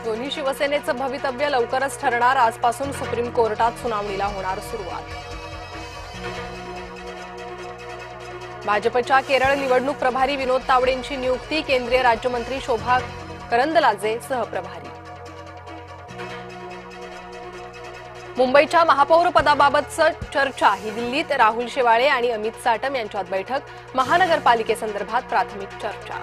दोन्ही शिवसेनेचं भवितव्य लवकरच ठरणार. आजपासून सुप्रीम कोर्टात सुनावणीला होणार सुरुवात. भाजपच्या केरळ निवडणूक प्रभारी विनोद तावडेंची नियुक्ती. केंद्रीय राज्यमंत्री शोभा करंदलाजे सहप्रभारी. मुंबईच्या महापौर पदाबाबतचं चर्चा ही दिल्लीत. राहुल शेवाळे आणि अमित साटम यांच्यात बैठक. महानगरपालिकेसंदर्भात प्राथमिक चर्चा.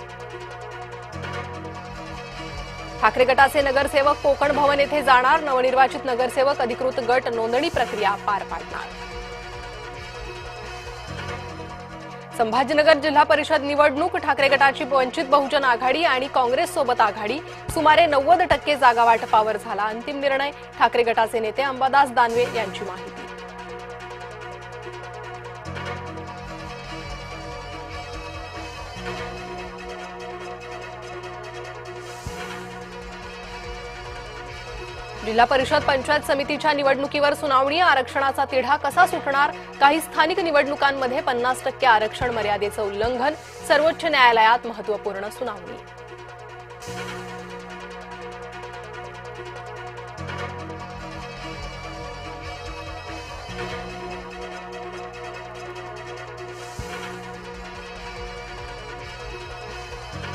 ठाकरे गटाचे नगरसेवक कोकण भवन येथे जाणार. नवनिर्वाचित नगरसेवक अधिकृत गट नोंदणी प्रक्रिया पार पाडणार. संभाजीनगर जिल्हा परिषद निवडणूक. ठाकरे गटाची वंचित बहुजन आघाडी आणि काँग्रेससोबत आघाडी. सुमारे 90% जागा वाटपावर झाला अंतिम निर्णय. ठाकरे गटाचे नेते अंबादास दानवे यांची माहिती. जिल्हा परिषद पंचायत समितीच्या निवडणुकीवर सुनावणी. आरक्षणाचा तिढा कसा सुटणार? काही स्थानिक निवडणुकांमध्ये 50% आरक्षण मर्यादेचं उल्लंघन. सर्वोच्च न्यायालयात महत्त्वपूर्ण सुनावणी.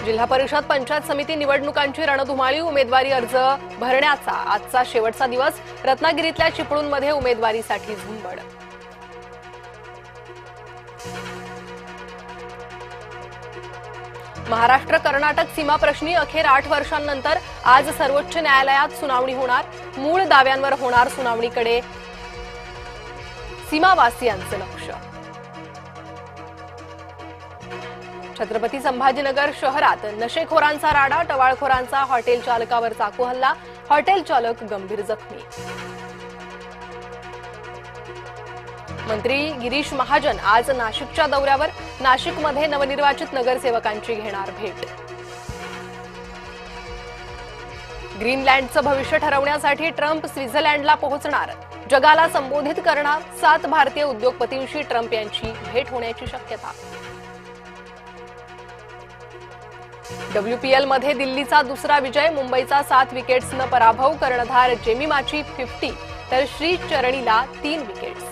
जिल्हा परिषद पंचायत समिती निवडणुकांची रणधुमाळी. उमेदवारी अर्ज भरण्याचा आजचा शेवटचा दिवस. रत्नागिरीतल्या चिपळूणमध्ये उमेदवारीसाठी झुंबड. महाराष्ट्र कर्नाटक सीमा प्रश्नी अखेर 8 वर्षांनंतर आज सर्वोच्च न्यायालयात सुनावणी होणार. मूळ दाव्यांवर होणार सुनावणीकडे सीमावासियांचं लक्ष. छत्रपती संभाजीनगर शहरात नशेखोरांचा राडा. टवाळखोरांचा हॉटेल चालकावर चाकू हल्ला. हॉटेल चालक गंभीर जखमी. मंत्री गिरीश महाजन आज नाशिकच्या दौऱ्यावर. नाशिकमध्ये नवनिर्वाचित नगरसेवकांची घेणार भेट. ग्रीनलँडचं भविष्य ठरवण्यासाठी ट्रम्प स्वित्झर्लंडला पोहोचणार. जगाला संबोधित करणार. 7 भारतीय उद्योगपतींशी ट्रम्प यांची भेट होण्याची शक्यता. WPL मध्ये दिल्लीचा दुसरा विजय. मुंबईचा 7 विकेट्सनं पराभव. कर्णधार जेमिमाची 50 तर श्रीचरणीला 3 विकेट्स.